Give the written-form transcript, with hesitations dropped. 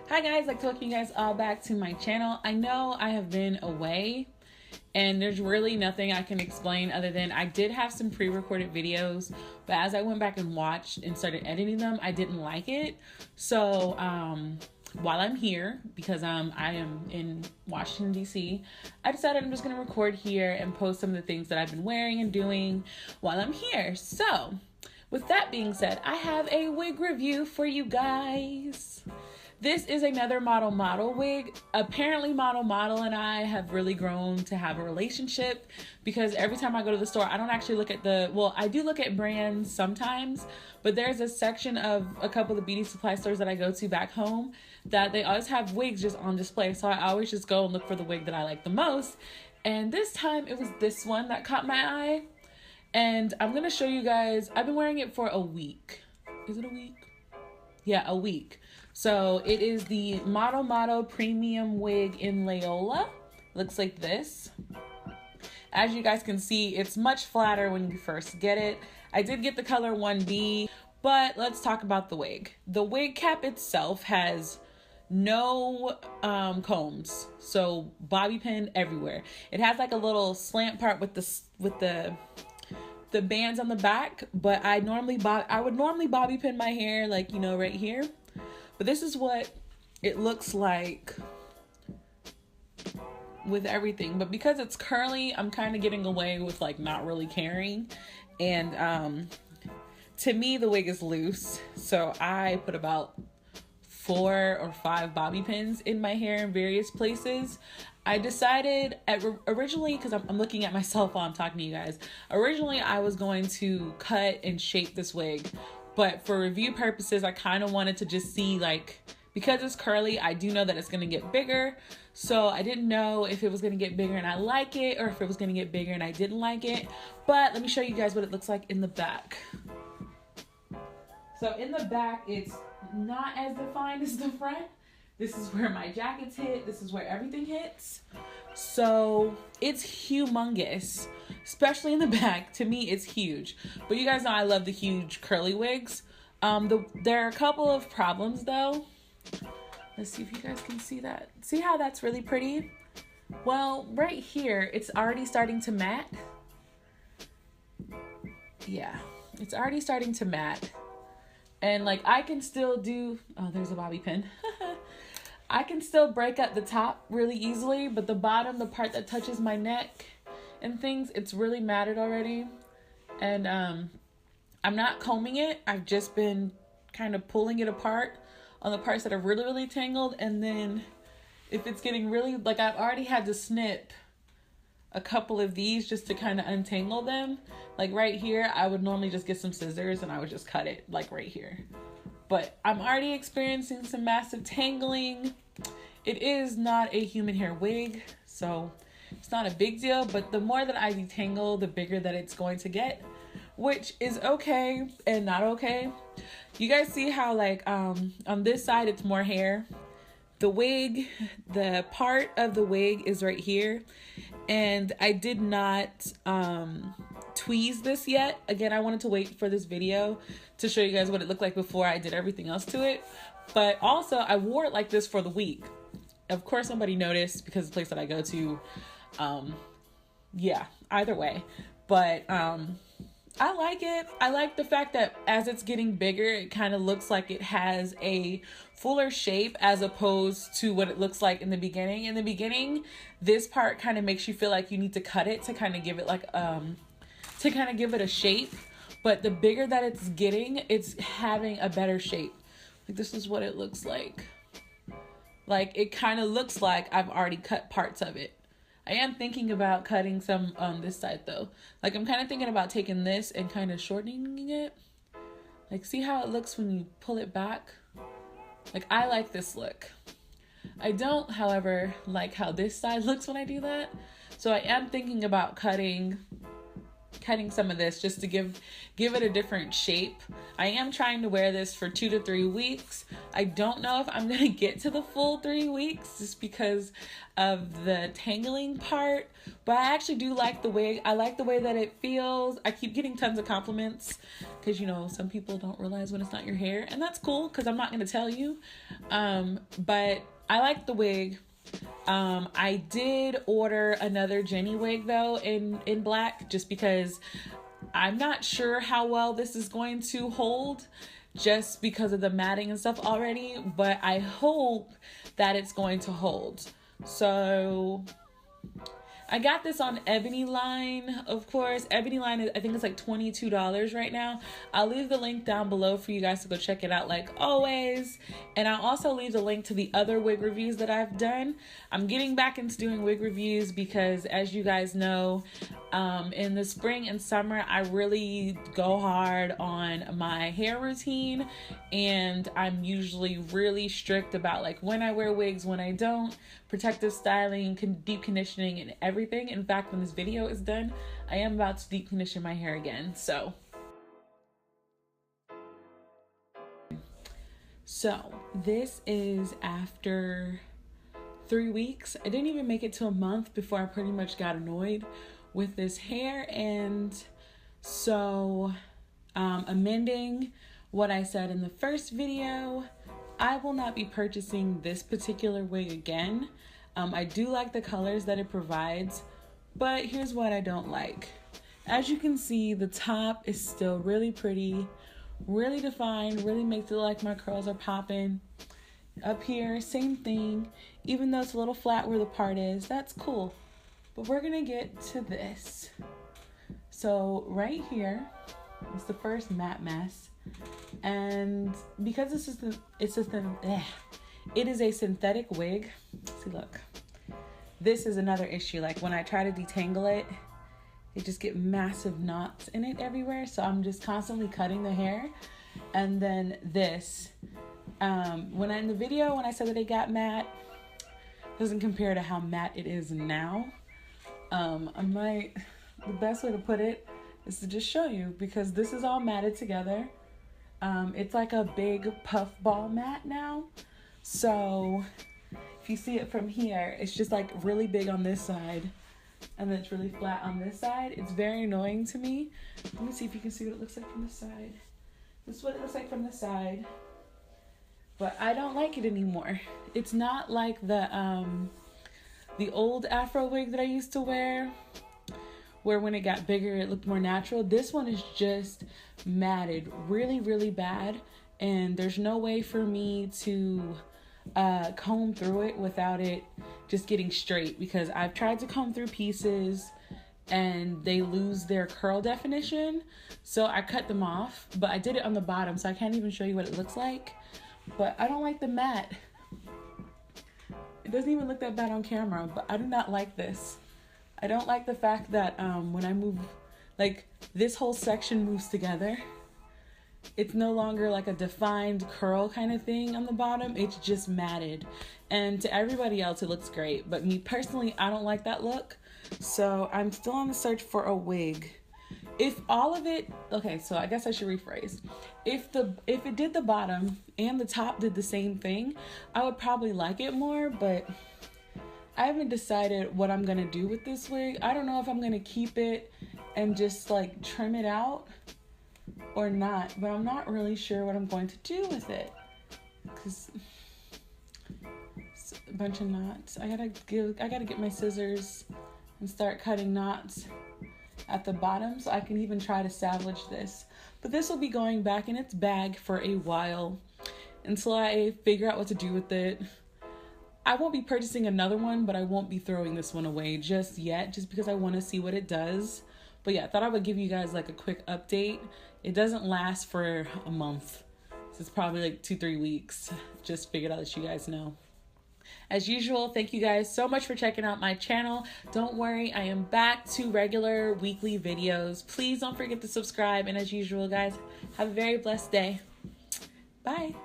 Hi guys, I'd like to welcome you guys all back to my channel. I know I have been away and there's really nothing I can explain other than I did have some pre-recorded videos, but as I went back and watched and started editing them, I didn't like it. So while I'm here, because I am in Washington DC, I decided I'm just gonna record here and post some of the things that I've been wearing and doing while I'm here. So with that being said, I have a wig review for you guys. This is another model wig. Apparently model and I have really grown to have a relationship because every time I go to the store, I don't actually look at I do look at brands sometimes, but there's a section of a couple of the beauty supply stores that I go to back home that they always have wigs just on display. So I always just go and look for the wig that I like the most. And this time it was this one that caught my eye. And I'm gonna show you guys, I've been wearing it for a week. Is it a week? Yeah, a week. So it is the Model Premium Wig in Leola. Looks like this. As you guys can see, it's much flatter when you first get it. I did get the color 1B, but let's talk about the wig. The wig cap itself has no combs, so bobby pin everywhere. It has like a little slant part with the bands on the back, but I would normally bobby pin my hair, like, you know, right here. But this is what it looks like with everything. But because it's curly, I'm kind of getting away with like not really caring. And to me, the wig is loose. So I put about 4 or 5 bobby pins in my hair in various places. I decided originally, because I'm looking at myself while I'm talking to you guys. Originally, I was going to cut and shape this wig. But for review purposes, I kind of wanted to just see, like, because it's curly, I do know that it's going to get bigger. So I didn't know if it was going to get bigger and I like it, or if it was going to get bigger and I didn't like it. But let me show you guys what it looks like in the back. So in the back, it's not as defined as the front. This is where my jackets hit. This is where everything hits. So it's humongous, especially in the back. To me, it's huge. But you guys know I love the huge curly wigs. There are a couple of problems though. Let's see if you guys can see that. See how that's really pretty? Well, right here, it's already starting to matte. Yeah, it's already starting to matte. And like I can still do, oh, there's a bobby pin. I can still break up the top really easily, but the bottom, the part that touches my neck and things, it's really matted already. And I'm not combing it. I've just been kind of pulling it apart on the parts that are really, really tangled. And then if it's getting really, like I've already had to snip a couple of these just to kind of untangle them. Like right here, I would normally just get some scissors and I would just cut it like right here. But I'm already experiencing some massive tangling. It is not a human hair wig, so it's not a big deal. But the more that I detangle, the bigger that it's going to get, which is okay and not okay. You guys see how like on this side, it's more hair. The wig, the part of the wig is right here. And I did not tweeze this yet. Again, I wanted to wait for this video to show you guys what it looked like before I did everything else to it. But also, I wore it like this for the week. Of course, somebody noticed because it's the place that I go to. Yeah, either way. But I like it. I like the fact that as it's getting bigger, it kind of looks like it has a fuller shape as opposed to what it looks like in the beginning. In the beginning, this part kind of makes you feel like you need to cut it to kind of give it like to kind of give it a shape. But the bigger that it's getting, it's having a better shape. Like this is what it looks like. Like it kind of looks like I've already cut parts of it. I am thinking about cutting some on this side though. Like I'm kind of thinking about taking this and kind of shortening it. Like see how it looks when you pull it back? Like I like this look. I don't, however, like how this side looks when I do that. So I am thinking about cutting some of this just to give it a different shape. I am trying to wear this for 2 to 3 weeks. I don't know if I'm going to get to the full 3 weeks just because of the tangling part, but I actually do like the wig. I like the way that it feels. I keep getting tons of compliments because, you know, some people don't realize when it's not your hair, and that's cool because I'm not going to tell you. But I like the wig. I did order another Jenny wig though in black just because I'm not sure how well this is going to hold just because of the matting and stuff already, but I hope that it's going to hold. So I got this on Ebony Line, of course. Ebony Line, is, I think it's like $22 right now. I'll leave the link down below for you guys to go check it out like always. And I'll also leave the link to the other wig reviews that I've done. I'm getting back into doing wig reviews because, as you guys know, in the spring and summer, I really go hard on my hair routine. And I'm usually really strict about like when I wear wigs, when I don't, protective styling, deep conditioning, and everything. In fact, when this video is done, I am about to deep condition my hair again. So this is after 3 weeks. I didn't even make it to a month before I pretty much got annoyed with this hair. And so amending what I said in the first video, I will not be purchasing this particular wig again. I do like the colors that it provides, but here's what I don't like. As you can see, the top is still really pretty, really defined, really makes it look like my curls are popping. Up here, same thing. Even though it's a little flat where the part is, that's cool. But we're gonna get to this. So right here is the first matte mess. And because it is a synthetic wig. See, look, this is another issue. Like when I try to detangle it, it just get massive knots in it everywhere. So I'm just constantly cutting the hair. And then this, when I said that it got matte, doesn't compare to how matte it is now. The best way to put it is to just show you, because this is all matted together. It's like a big puff ball mat now. So if you see it from here, it's just like really big on this side and then it's really flat on this side. It's very annoying to me. Let me see if you can see what it looks like from the side. This is what it looks like from the side, but I don't like it anymore. It's not like the old Afro wig that I used to wear, where when it got bigger, it looked more natural. This one is just matted really, really bad. And there's no way for me to comb through it without it just getting straight, because I've tried to comb through pieces and they lose their curl definition. So I cut them off, but I did it on the bottom, so I can't even show you what it looks like. But I don't like the matte. It doesn't even look that bad on camera, but I do not like this. I don't like the fact that when I move, like this whole section moves together. It's no longer like a defined curl kind of thing on the bottom. It's just matted. And to everybody else, it looks great. But me personally, I don't like that look. So I'm still on the search for a wig. If all of it, okay, so I guess I should rephrase. If it did the bottom and the top did the same thing, I would probably like it more, but I haven't decided what I'm gonna do with this wig. I don't know if I'm gonna keep it and just like trim it out or not, but I'm not really sure what I'm going to do with it, because it's a bunch of knots. I gotta get my scissors and start cutting knots at the bottom so I can even try to salvage this. But this will be going back in its bag for a while until I figure out what to do with it. I won't be purchasing another one, but I won't be throwing this one away just yet, just because I want to see what it does. But yeah, I thought I would give you guys like a quick update. It doesn't last for a month. So it's probably like 2-3 weeks. Just figured I'd let you guys know. As usual, thank you guys so much for checking out my channel. Don't worry, I am back to regular weekly videos. Please don't forget to subscribe. And as usual, guys, have a very blessed day. Bye.